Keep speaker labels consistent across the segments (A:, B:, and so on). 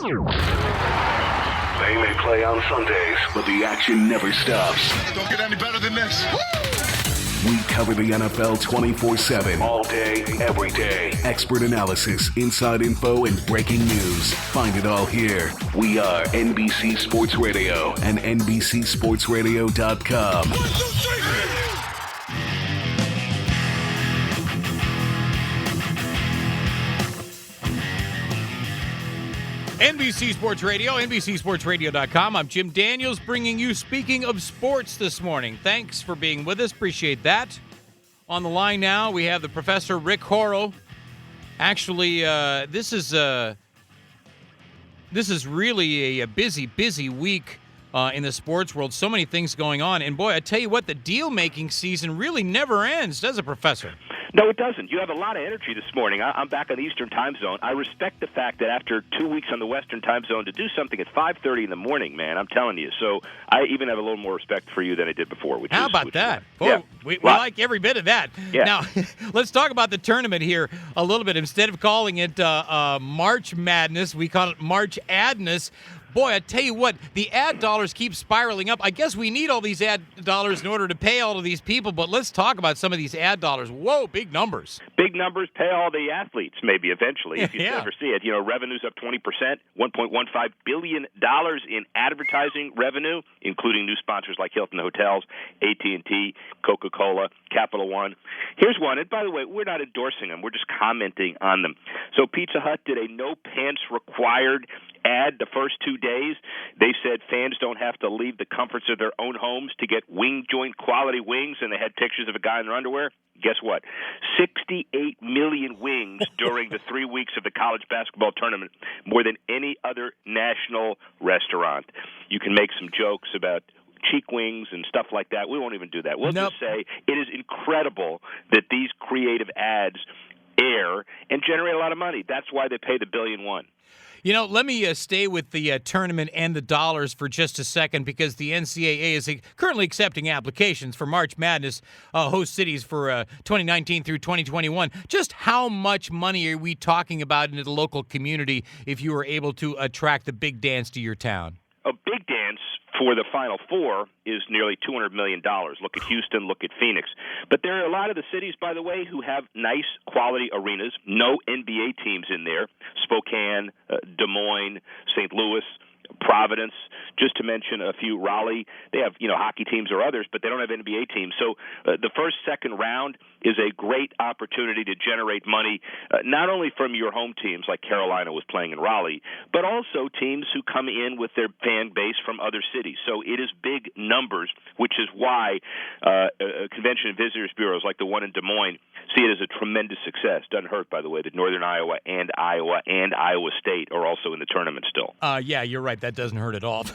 A: They may play on Sundays, but the action never stops.
B: Don't get any better than this.
A: We cover the NFL 24/7, all day, every day. Expert analysis, inside info, and breaking news. Find it all here. We are NBC Sports Radio and NBCSportsRadio.com.
B: 1, 2, 3.
C: NBC Sports Radio, NBCSportsRadio.com. I'm Jim Daniels bringing you Speaking of Sports this morning. Thanks for being with us. Appreciate that. On the line now, we have the Professor Rick Horrow. Actually, this is really a busy week in the sports world. So many things going on. And boy, I tell you what, the deal-making season really never ends, does it, Professor?
D: No, it doesn't. You have a lot of energy this morning. I'm back on the Eastern time zone. I respect the fact that after 2 weeks on the Western time zone to do something at 5:30 in the morning, man, I'm telling you. So I even have a little more respect for you than I did before.
C: How about that? Boy,
D: yeah.
C: we like every bit of that.
D: Yeah.
C: Now, let's talk about the tournament here a little bit. Instead of calling it March Madness, we call it March Adness. Boy, I tell you what, the ad dollars keep spiraling up. I guess we need all these ad dollars in order to pay all of these people, but let's talk about some of these ad dollars. Whoa, big numbers.
D: Big numbers pay all the athletes, maybe eventually, if you ever see it. You know, revenue's up 20%, $1.15 billion in advertising revenue, including new sponsors like Hilton Hotels, AT&T, Coca-Cola, Capital One. Here's one, and by the way, we're not endorsing them. We're just commenting on them. So Pizza Hut did a no pants required ad the first 2 days. They said fans don't have to leave the comforts of their own homes to get wing joint quality wings, and they had pictures of a guy in their underwear. Guess what? 68 million wings during the 3 weeks of the college basketball tournament, more than any other national restaurant. You can make some jokes about cheek wings and stuff like that. We won't even do that. We'll just say it is incredible that these creative ads air and generate a lot of money. That's why they pay the $1.1 billion.
C: You know, let me stay with the tournament and the dollars for just a second, because the NCAA is currently accepting applications for March Madness host cities for 2019 through 2021. Just how much money are we talking about into the local community if you were able to attract the big dance to your town? A
D: big dance for the Final Four is nearly $200 million. Look at Houston, look at Phoenix. But there are a lot of the cities, by the way, who have nice quality arenas, no NBA teams in there. Spokane, Des Moines, St. Louis, Providence, just to mention a few. Raleigh, they have, hockey teams or others, but they don't have NBA teams. So the first, second round is a great opportunity to generate money, not only from your home teams like Carolina was playing in Raleigh, but also teams who come in with their fan base from other cities. So it is big numbers, which is why convention and visitors bureaus like the one in Des Moines see it as a tremendous success. Doesn't hurt, by the way, that Northern Iowa and Iowa State are also in the tournament still.
C: Yeah, you're right. That doesn't hurt at all.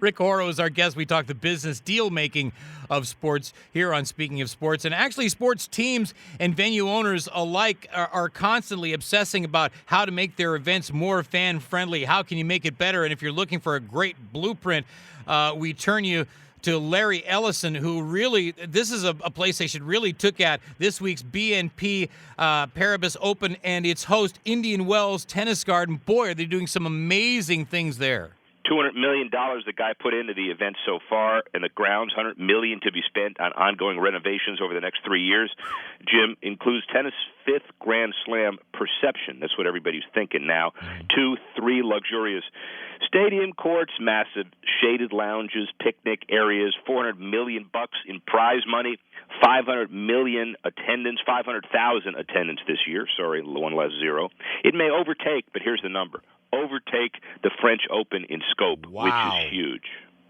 C: Rick Horrow is our guest. We talk the business deal-making of sports here on Speaking of Sports. And actually, sports teams and venue owners alike are constantly obsessing about how to make their events more fan-friendly. How can you make it better? And if you're looking for a great blueprint, we turn you to Larry Ellison, who really, this is a place they should really took at this week's BNP Paribas Open and its host, Indian Wells Tennis Garden. Boy, are they doing some amazing things there.
D: $200 million the guy put into the event so far, and the grounds, $100 million to be spent on ongoing renovations over the next 3 years. Jim, includes tennis' fifth Grand Slam perception. That's what everybody's thinking now. 2, 3 luxurious stadium courts, massive shaded lounges, picnic areas, $400 million in prize money, 500 million attendance, 500,000 attendance this year. Sorry, one less zero. It may overtake, but here's the number. Overtake the French Open in scope, which is huge.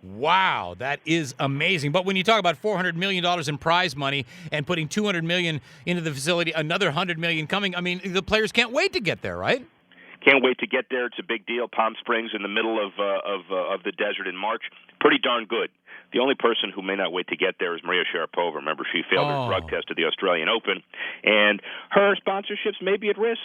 C: Wow, that is amazing. But when you talk about $400 million in prize money and putting $200 million into the facility, another $100 million coming, I mean, the players can't wait to get there, right?
D: Can't wait to get there. It's a big deal. Palm Springs in the middle of the desert in March. Pretty darn good. The only person who may not wait to get there is Maria Sharapova. Remember, she failed her drug test at the Australian Open, and her sponsorships may be at risk.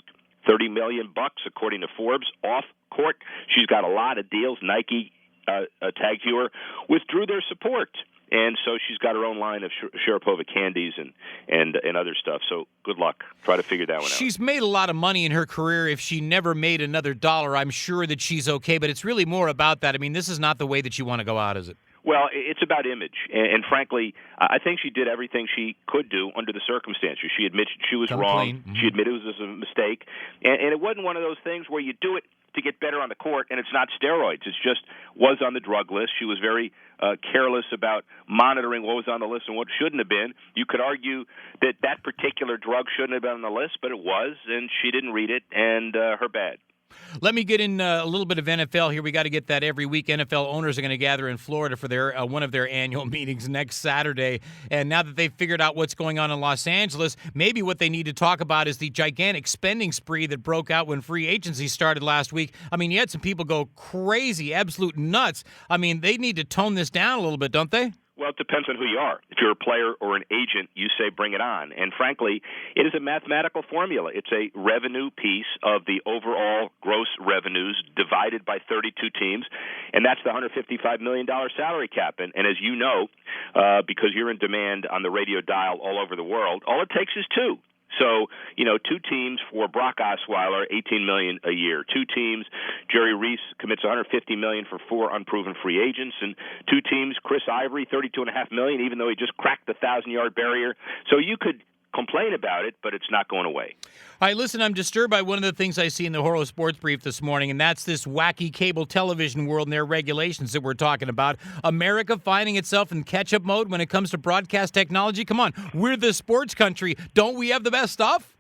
D: $30 million, according to Forbes, off court. She's got a lot of deals. Nike, TAG Heuer, withdrew their support. And so she's got her own line of Sharapova candies and other stuff. So good luck. Try to figure that one out.
C: She's made a lot of money in her career. If she never made another dollar, I'm sure that she's okay. But it's really more about that. I mean, this is not the way that you want to go out, is it?
D: Well, it's about image, and frankly, I think she did everything she could do under the circumstances. She admitted she was wrong.
C: Clean.
D: She admitted it was a mistake, and it wasn't one of those things where you do it to get better on the court, and it's not steroids. It's just was on the drug list. She was very careless about monitoring what was on the list and what shouldn't have been. You could argue that that particular drug shouldn't have been on the list, but it was, and she didn't read it, and her bad.
C: Let me get in a little bit of NFL here. We got to get that every week. NFL owners are going to gather in Florida for their one of their annual meetings next Saturday. And now that they've figured out what's going on in Los Angeles, maybe what they need to talk about is the gigantic spending spree that broke out when free agency started last week. I mean, you had some people go crazy, absolute nuts. I mean, they need to tone this down a little bit, don't they?
D: Well, it depends on who you are. If you're a player or an agent, you say bring it on. And frankly, it is a mathematical formula. It's a revenue piece of the overall gross revenues divided by 32 teams, and that's the $155 million salary cap. And as you know, because you're in demand on the radio dial all over the world, all it takes is two. So, two teams for Brock Osweiler, $18 million a year. Two teams, Jerry Reese commits $150 million for 4 unproven free agents, and two teams, Chris Ivory, $32.5 million, even though he just cracked the 1,000-yard barrier. So you could complain about it, but it's not going away.
C: All right, listen, I'm disturbed by one of the things I see in the Horrow Sports Brief this morning, and that's this wacky cable television world and their regulations that we're talking about. America finding itself in catch-up mode when it comes to broadcast technology. Come on, we're the sports country. Don't we have the best stuff?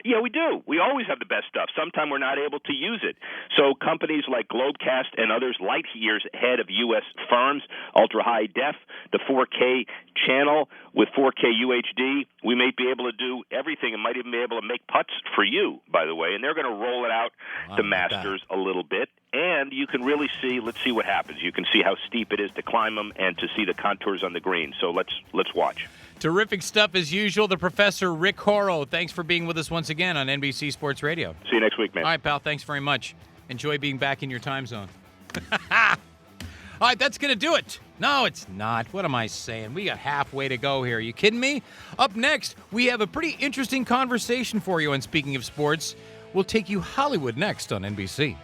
D: Yeah, we do. We always have the best stuff. Sometimes we're not able to use it. So companies like Globecast and others, light years ahead of U.S. firms, ultra-high def, the 4K channel with 4K UHD, we may be able to do everything and might even be able to make putts for you, by the way. And they're going to roll it out to Masters a little bit. And you can really see, let's see what happens. You can see how steep it is to climb them and to see the contours on the green. So let's watch.
C: Terrific stuff as usual. The Professor Rick Horrow. Thanks for being with us once again on NBC Sports Radio.
D: See you next week, man.
C: All right, pal. Thanks very much. Enjoy being back in your time zone. All right, that's going to do it. No, it's not. What am I saying? We got halfway to go here. Are you kidding me? Up next, we have a pretty interesting conversation for you. And speaking of sports, we'll take you Hollywood next on NBC.